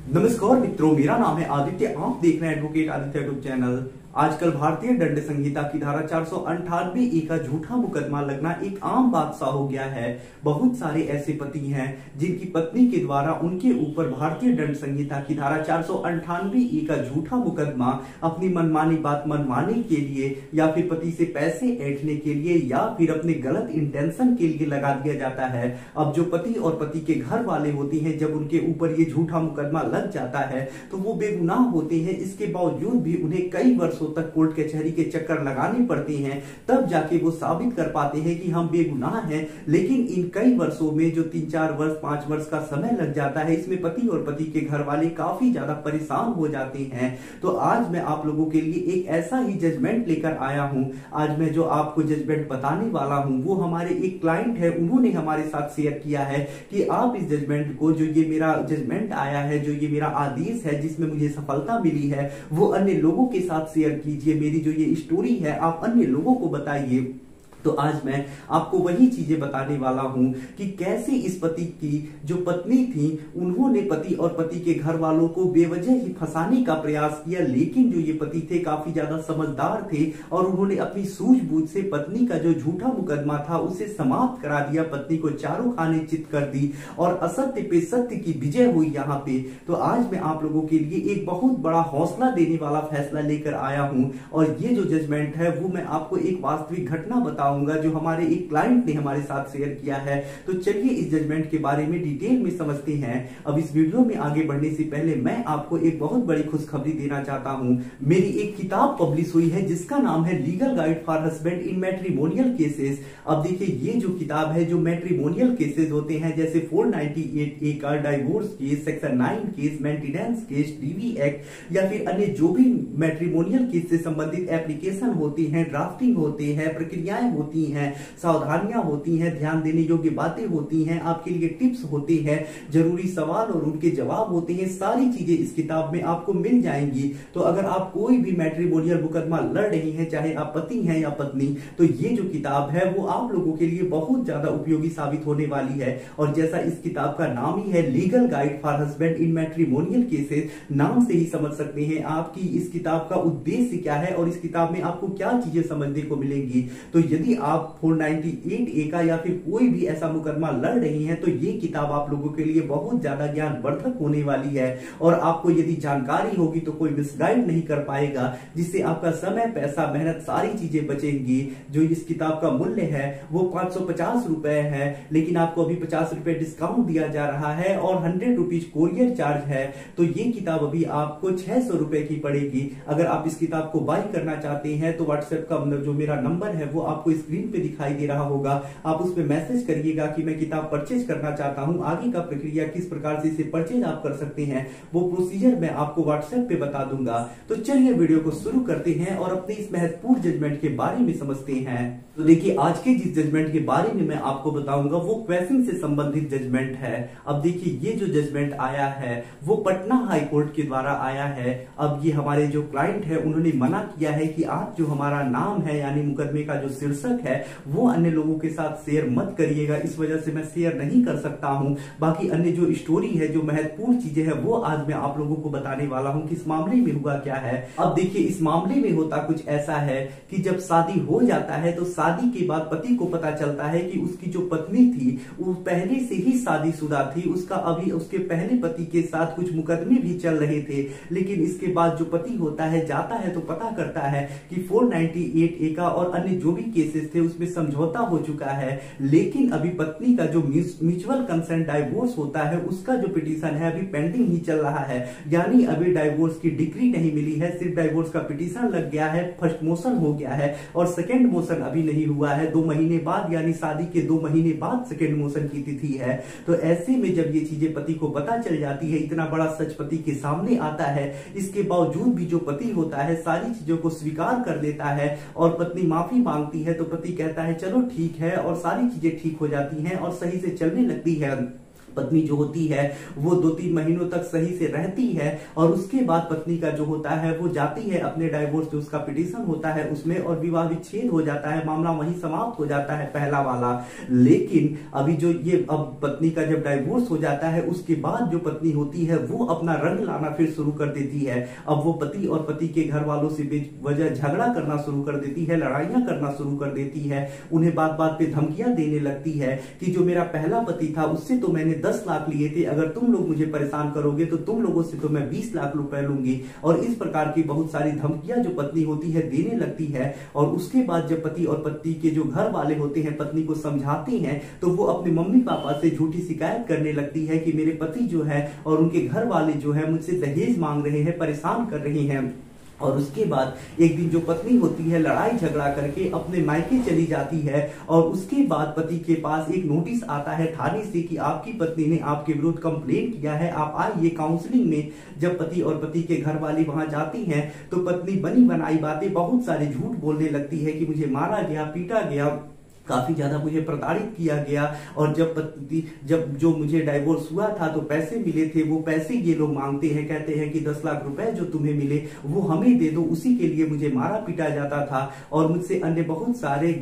नमस्कार मित्रों, मेरा नाम है आदित्य। आप देख रहे हैं एडवोकेट आदित्य यूट्यूब चैनल। आजकल भारतीय दंड संहिता की धारा 498 का झूठा मुकदमा लगना एक आम बात सा हो गया है। बहुत सारे ऐसे पति हैं जिनकी पत्नी के द्वारा उनके ऊपर भारतीय दंड संहिता की धारा 498 का झूठा मुकदमा अपनी मनमानी बात मनवाने के लिए या फिर पति से पैसे ऐंठने के लिए या फिर अपने गलत इंटेंशन के लिए लगा दिया जाता है। अब जो पति और पति के घर वाले होती हैं, जब उनके ऊपर ये झूठा मुकदमा लग जाता है तो वो बेगुनाह होते हैं। इसके बावजूद भी उन्हें कई वर्षों तक कोर्ट कचहरी के चक्कर लगाने पड़ते हैं, तब जाके वो साबित कर पाते हैं कि हम बेगुनाह हैं। लेकिन इन कई वर्षों में जो 3-4 वर्ष 5 वर्ष का समय लग जाता है, इसमें पति और पति के घर वाले काफी ज्यादा परेशान हो जाते हैं। तो आज मैं आप लोगों के लिए एक ऐसा ही जजमेंट लेकर आया हूं। आज मैं जो आपको जजमेंट बताने वाला हूं वो हमारे एक क्लाइंट है, उन्होंने हमारे साथ शेयर किया है कि आप इस जजमेंट को, जो ये मेरा जजमेंट आया है, जो ये मेरा आदेश है जिसमें मुझे सफलता मिली है, वो अन्य लोगों के साथ शेयर कीजिए। मेरी जो ये स्टोरी है आप अन्य लोगों को बताइए। तो आज मैं आपको वही चीजें बताने वाला हूं कि कैसे इस पति की जो पत्नी थी, उन्होंने पति और पति के घर वालों को बेवजह ही फंसाने का प्रयास किया। लेकिन जो ये पति थे काफी ज्यादा समझदार थे और उन्होंने अपनी सूझबूझ से पत्नी का जो झूठा मुकदमा था उसे समाप्त करा दिया। पत्नी को चारों खाने चित कर दी और असत्य पे सत्य की विजय हुई यहाँ पे। तो आज मैं आप लोगों के लिए एक बहुत बड़ा हौसला देने वाला फैसला लेकर आया हूं और ये जो जजमेंट है वो मैं आपको एक वास्तविक घटना बताऊंगा जो हमारे एक क्लाइंट ने हमारे साथ शेयर किया है। तो चलिए इस जजमेंट के बारे में डिटेल में समझते हैं। अब इस वीडियो में आगे बढ़ने से पहले मैं आपको एक बहुत बड़ी खुशखबरी देना चाहता हूं। मेरी एक किताब पब्लिश हुई है जिसका नाम है legal guide for husband in matrimonial cases. अब देखिए, ये जो किताब है, जो मैट्रिमोनियल केसेस होते हैं जैसे 498A का divorce case, section 9 case, maintenance case, DV act या फिर अन्य जो भी मैट्रिमोनियल केस से संबंधित एप्लीकेशन होती हैं, ड्राफ्टिंग होते हैं, प्रक्रियाएं होती हैं, सावधानियां होती हैं, ध्यान देने योग्य बातें होती हैं, आपके लिए टिप्स होती हैं, जरूरी सवाल और उनके जवाब होते हैं, सारी चीजें इस किताब में आपको मिल जाएंगी। तो अगर आप कोई भी मैट्रिमोनियल मुकदमा लड़ रही हैं, चाहे आप पति हैं या पत्नी, तो ये जो किताब है वो आप लोगों के लिए बहुत ज्यादा उपयोगी साबित होने वाली है। और जैसा इस किताब का नाम ही है legal guide for husband in matrimonial cases, नाम से ही समझ सकते हैं आप कि इस किताब का उद्देश्य क्या है और इस किताब में आपको क्या चीजें समझने को मिलेंगी। तो यदि आप 498A का या फिर कोई भी ऐसा मुकदमा लड़ रही हैं तो ये किताब आप लोगों के लिए बहुत ज्यादा ज्ञानवर्धक होने वाली है। और आपको यदि जानकारी होगी तो कोई मिसगाइड नहीं कर पाएगा, जिससे आपका समय, पैसा, मेहनत सारी चीजें बचेंगी। जो इस किताब का मूल्य है वो 550 रुपए है, लेकिन आपको अभी 50 रुपए डिस्काउंट दिया जा रहा है और 100 रुपीज कोरियर चार्ज है। तो ये किताब अभी आपको 600 रुपए की पड़ेगी। अगर आप इस किताब को बाय करना चाहते हैं तो व्हाट्सएप का जो मेरा नंबर है वो आपको स्क्रीन पे दिखाई दे रहा होगा। आप उस पे मैसेज करिएगा कि मैं किताब परचेज करना चाहता हूं। आगे का प्रक्रिया किस प्रकार से इसे परचेज आप कर सकते हैं वो प्रोसीजर मैं आपको व्हाट्सएप पे बता दूंगा। तो चलिए वीडियो को शुरू करते हैं और अपने इस महत्वपूर्ण जजमेंट के बारे में समझते हैं। तो देखिए, आज के जिस जजमेंट के बारे में मैं आपको बताऊंगा वो क्वेश्चन से संबंधित जजमेंट है। अब देखिए, ये जो जजमेंट आया है वो पटना हाई कोर्ट के द्वारा आया है। अब ये हमारे जो क्लाइंट है उन्होंने मना किया है कि आप जो हमारा नाम है यानी मुकदमे का जो शीर्षक है वो अन्य लोगों के साथ शेयर मत करिएगा। इस वजह से मैं शेयर नहीं कर सकता हूं। बाकी अन्य जो स्टोरी है, जो महत्वपूर्ण चीजें हैं, वो आज मैं आप लोगों को बताने वाला हूं कि इस मामले में हुआ क्या है। अब देखिए, इस मामले में होता कुछ ऐसा है कि जब शादी हो जाता है तो शादी के बाद पति को पता चलता है कि उसकी जो पत्नी थी वो पहले से ही शादीशुदा थी। उसका अभी उसके पहले पति के साथ कुछ मुकदमे भी चल रहे थे। लेकिन इसके बाद जो पति होता है जाता है तो पता करता है कि 498A का और अन्य जो भी केसेस थे उसमें समझौता हो चुका है। लेकिन अभी पत्नी का जो म्यूचुअल कंसेंट डाइवोर्स होता है उसका जो पिटीशन है अभी पेंडिंग ही चल रहा है। यानी अभी डाइवोर्स की डिग्री नहीं मिली है, सिर्फ डाइवोर्स का पिटीशन लग गया है, फर्स्ट मोशन हो गया है और सेकेंड मोशन अभी नहीं हुआ है। 2 महीने बाद यानी शादी के 2 महीने बाद सेकेंड मोशन की तिथि है। तो ऐसे में जब ये चीजें पति को पता चल जाती है, इतना बड़ा सच पति के सामने आता है, इसके बावजूद भी जो पति होता है सारी चीजों को स्वीकार कर लेता है और पत्नी माफी मांगती है। तो पति कहता है चलो ठीक है और सारी चीजें ठीक हो जाती हैं और सही से चलने लगती है। पत्नी जो होती है वो 2-3 महीनों तक सही से रहती है और उसके बाद पत्नी का जो होता है वो जाती है अपने डाइवोर्स जो उसका पिटीशन होता है उसमें और विवाह विच्छेद हो जाता है, मामला वहीं समाप्त हो जाता है पहला वाला। लेकिन अभी जो ये अब पत्नी का जब डाइवोर्स हो जाता है उसके बाद जो पत्नी होती है वो अपना रंग लाना फिर शुरू कर देती है। अब वो पति और पति के घर वालों से बेवजह झगड़ा करना शुरू कर देती है, लड़ाइयां करना शुरू कर देती है, उन्हें बात बात पे धमकियां देने लगती है कि जो मेरा पहला पति था उससे तो मैंने 10 लाख लिए थे, अगर तुम लोग मुझे परेशान करोगे तो तुम लोगों से तो मैं 20 लाख रुपए लूंगी। और इस प्रकार की बहुत सारी धमकियां जो पत्नी होती है देने लगती है। और उसके बाद जब पति और पत्नी के जो घर वाले होते हैं पत्नी को समझाते हैं तो वो अपने मम्मी पापा से झूठी शिकायत करने लगती है कि मेरे पति जो है और उनके घर वाले जो है मुझसे दहेज मांग रहे हैं, परेशान कर रहे हैं। और उसके बाद एक दिन जो पत्नी होती है लड़ाई झगड़ा करके अपने मायके चली जाती है और उसके बाद पति के पास एक नोटिस आता है थाने से कि आपकी पत्नी ने आपके विरुद्ध कंप्लेंट किया है, आप आइए काउंसलिंग में। जब पति और पति के घर वाली वहां जाती हैं तो पत्नी बनी बनाई बातें बहुत सारे झूठ बोलने लगती है कि मुझे मारा गया, पीटा गया, काफी ज्यादा मुझे प्रताड़ित किया गया। और जब जो मुझे डाइवोर्स हुआ था तो पैसे मिले थे, वो पैसे ये लोग मांगते हैं, कहते हैं कि 10 लाख रुपए जो तुम्हें मिले वो हमें दे दो, उसी के लिए मुझे मारा पीटा जाता था और मुझसे अन्य बहुत सारे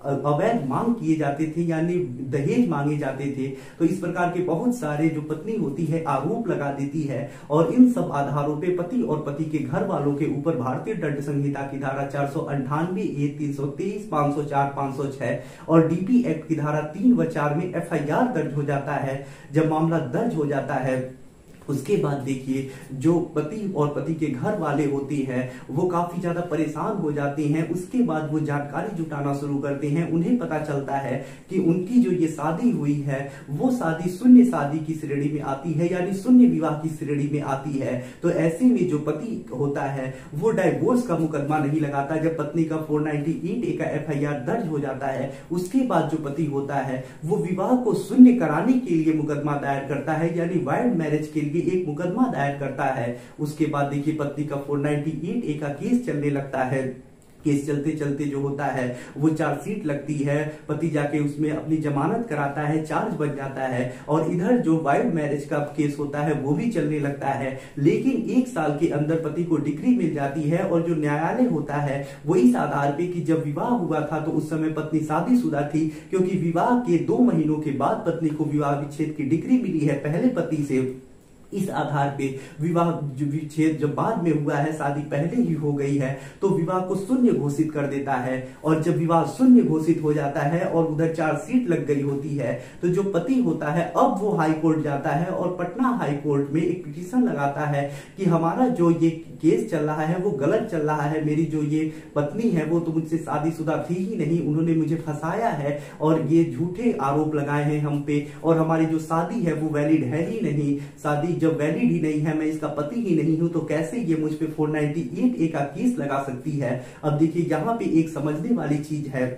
अवैध मांग किए जाते थे, यानी दहेज मांगे जाते थे। तो इस प्रकार के बहुत सारे जो पत्नी होती है आरोप लगा देती है और इन सब आधारों पे पति और पति के घर वालों के ऊपर भारतीय दंड संहिता की धारा 498A, 323, 504, 506 और डीपी एक्ट की धारा 3 व 4 में एफआईआर दर्ज हो जाता है। जब मामला दर्ज हो जाता है उसके बाद देखिए जो पति और पति के घर वाले होते हैं वो काफी ज्यादा परेशान हो जाते हैं। उसके बाद वो जानकारी जुटाना शुरू करते हैं, उन्हें पता चलता है कि उनकी जो ये शादी हुई है वो शादी शून्य शादी की श्रेणी में आती है, यानी शून्य विवाह की श्रेणी में आती है। तो ऐसे में जो पति होता है वो डाइवोर्स का मुकदमा नहीं लगाता। जब पत्नी का 498A का एफआईआर दर्ज हो जाता है उसके बाद जो पति होता है वो विवाह को शून्य कराने के लिए मुकदमा दायर करता है, यानी वाइल्ड मैरिज के एक मुकदमा दायर करता है। उसके बाद देखिए पत्नी का 498A का केस चलने लगता है। केस चलते चलते जो होता है वो चार्जशीट लगती है, पति जाके उसमें अपनी जमानत कराता है, चार्ज बन जाता है और इधर जो वाइल्ड मैरिज का केस होता है वो भी चलने लगता है। लेकिन 1 साल के अंदर पति को डिग्री मिल जाती है और जो न्यायालय होता है वो इस आधार पे कि जब विवाह हुआ था तो उस समय पत्नी शादीशुदा थी, क्योंकि विवाह के 2 महीनों के बाद पत्नी को विवाह विच्छेद की डिग्री मिली है पहले पति से। इस आधार पे विवाह विच्छेद जब बाद में हुआ है, शादी पहले ही हो गई है, तो विवाह को शून्य घोषित कर देता है। और जब विवाह शून्य घोषित हो जाता है और उधर चार्जशीट लग गई होती है तो जो पति होता है अब वो हाई कोर्ट जाता है और पटना हाई कोर्ट में एक पिटीशन लगाता है कि हमारा जो ये केस चल रहा है वो गलत चल रहा है, मेरी जो ये पत्नी है वो तो मुझसे शादीशुदा थी ही नहीं, उन्होंने मुझे फंसाया है और ये झूठे आरोप लगाए हैं हम पे और हमारी जो शादी है वो वैलिड है ही नहीं। शादी जब वैलिड ही नहीं है, मैं इसका पति ही नहीं हूं, तो कैसे ये मुझ पे 498A का केस लगा सकती है। अब देखिए यहाँ पे एक समझने वाली चीज है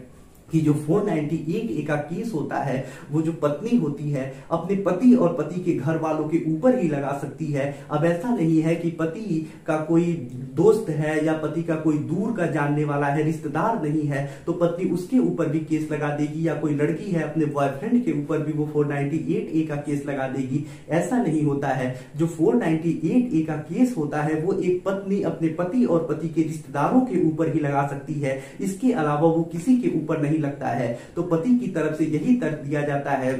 कि जो 498A का केस होता है वो जो पत्नी होती है अपने पति और पति के घर वालों के ऊपर ही लगा सकती है। अब ऐसा नहीं है कि पति का कोई दोस्त है या पति का कोई दूर का जानने वाला है, रिश्तेदार नहीं है तो पत्नी उसके ऊपर भी केस लगा देगी, या कोई लड़की है अपने बॉयफ्रेंड के ऊपर भी वो 498A का केस लगा देगी। ऐसा नहीं होता है। जो 498A का केस होता है वो एक पत्नी अपने पति और पति के रिश्तेदारों के ऊपर ही लगा सकती है, इसके अलावा वो किसी के ऊपर नहीं लगता है। तो पति की तरफ से यही तर्क दिया जाता है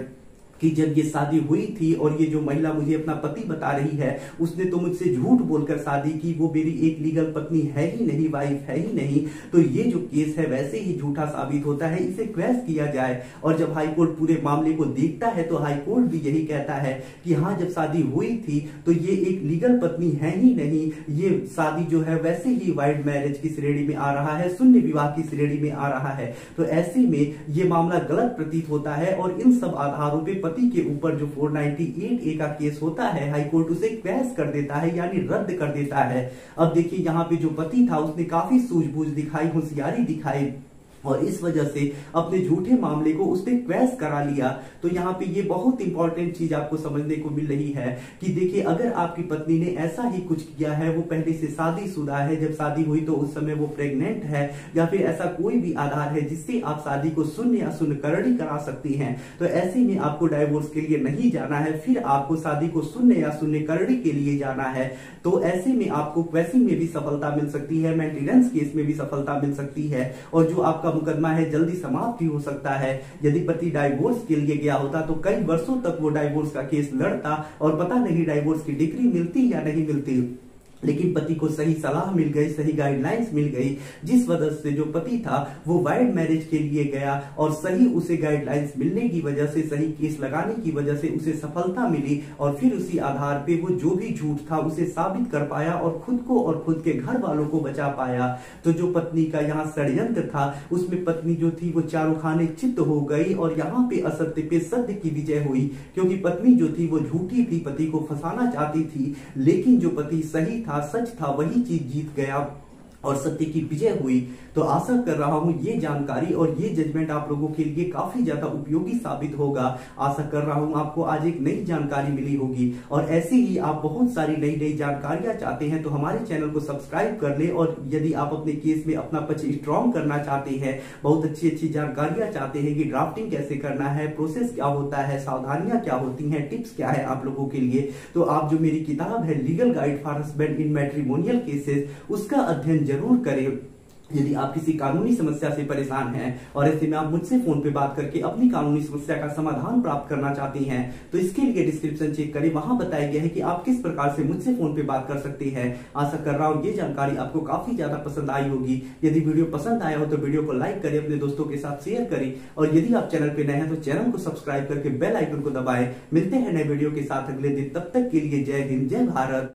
कि जब ये शादी हुई थी और ये जो महिला मुझे अपना पति बता रही है उसने तो मुझसे झूठ बोलकर शादी की, वो मेरी एक लीगल पत्नी है ही नहीं, वाइफ है ही नहीं, तो ये जो केस है वैसे ही झूठा साबित होता है, इसे क्वेश किया जाए। और जब हाईकोर्ट पूरे मामले को देखता है तो हाईकोर्ट भी यही कहता है कि हाँ जब शादी हुई थी तो ये एक लीगल पत्नी है ही नहीं, ये शादी जो है वैसे ही वाइल्ड मैरिज की श्रेणी में आ रहा है, शून्य विवाह की श्रेणी में आ रहा है। तो ऐसे में ये मामला गलत प्रतीत होता है और इन सब आधारों पे पति के ऊपर जो 498A का केस होता है हाईकोर्ट उसे क्वैश कर देता है, यानी रद्द कर देता है। अब देखिए यहाँ पे जो पति था उसने काफी सूझबूझ दिखाई, होशियारी दिखाई, और इस वजह से अपने झूठे मामले को उसने क्वैश करा लिया। तो यहाँ पे ये बहुत इंपॉर्टेंट चीज आपको समझने को मिल रही है कि देखिए, अगर आपकी पत्नी ने ऐसा ही कुछ किया है, वो पहले से शादीशुदा है, जब शादी हुई तो उस समय वो प्रेग्नेंट है, या फिर ऐसा कोई भी आधार है जिससे आप शादी को शून्य या शून्यकरण करा सकती हैं, तो ऐसे में आपको डाइवोर्स के लिए नहीं जाना है, फिर आपको शादी को शून्य या शून्यकरण के लिए जाना है। तो ऐसे में आपको क्वैशिंग में भी सफलता मिल सकती है, मेंटेनेंस केस में भी सफलता मिल सकती है, और जो आपका मुकदमा है जल्दी समाप्त भी हो सकता है। यदि पति डाइवोर्स के लिए गया होता तो कई वर्षों तक वो डाइवोर्स का केस लड़ता और पता नहीं डाइवोर्स की डिग्री मिलती या नहीं मिलती। लेकिन पति को सही सलाह मिल गई, सही गाइडलाइंस मिल गई, जिस वजह से जो पति था वो वाइड मैरिज के लिए गया और सही उसे गाइडलाइंस मिलने की वजह से, सही केस लगाने की वजह से उसे सफलता मिली, और फिर उसी आधार पे वो जो भी झूठ था उसे साबित कर पाया और खुद को और खुद के घर वालों को बचा पाया। तो जो पत्नी का यहाँ षड्यंत्र था उसमें पत्नी जो थी वो चारों खाने चित्त हो गई, और यहाँ पे असत्य पे सत्य की विजय हुई, क्योंकि पत्नी जो थी वो झूठी थी, पति को फंसाना चाहती थी, लेकिन जो पति सही था, सच था, वही चीज जीत गया और सत्य की विजय हुई। तो आशा कर रहा हूं ये जानकारी और ये जजमेंट आप लोगों के लिए काफी ज्यादा उपयोगी साबित होगा। आशा कर रहा हूं आपको आज एक नई जानकारी मिली होगी, और ऐसी ही आप बहुत सारी नई नई जानकारियां चाहते हैं तो हमारे चैनल को सब्सक्राइब कर ले। और यदि आप अपने केस में अपना पक्ष स्ट्रॉन्ग करना चाहते हैं, बहुत अच्छी अच्छी जानकारियां चाहते हैं कि ड्राफ्टिंग कैसे करना है, प्रोसेस क्या होता है, सावधानियां क्या होती हैं, टिप्स क्या है आप लोगों के लिए, तो आप जो मेरी किताब है legal guide for husband in matrimonial cases, उसका अध्ययन जरूर करें। यदि आप किसी कानूनी समस्या से परेशान हैं और ऐसे में आप मुझसे फोन पे बात करके अपनी कानूनी समस्या का समाधान प्राप्त करना चाहती हैं, तो इसके लिए डिस्क्रिप्शन चेक करें, वहां बताया गया है कि आप किस प्रकार से मुझसे फोन पे बात कर सकते हैं। आशा कर रहा हूं ये जानकारी आपको काफी ज्यादा पसंद आई होगी। यदि वीडियो पसंद आया हो तो वीडियो को लाइक करें, अपने दोस्तों के साथ शेयर करें, और यदि आप चैनल पे नए हैं तो चैनल को सब्सक्राइब करके बेल आइकन को दबाएं। मिलते हैं नए वीडियो के साथ अगले दिन, तब तक के लिए जय हिंद, जय भारत।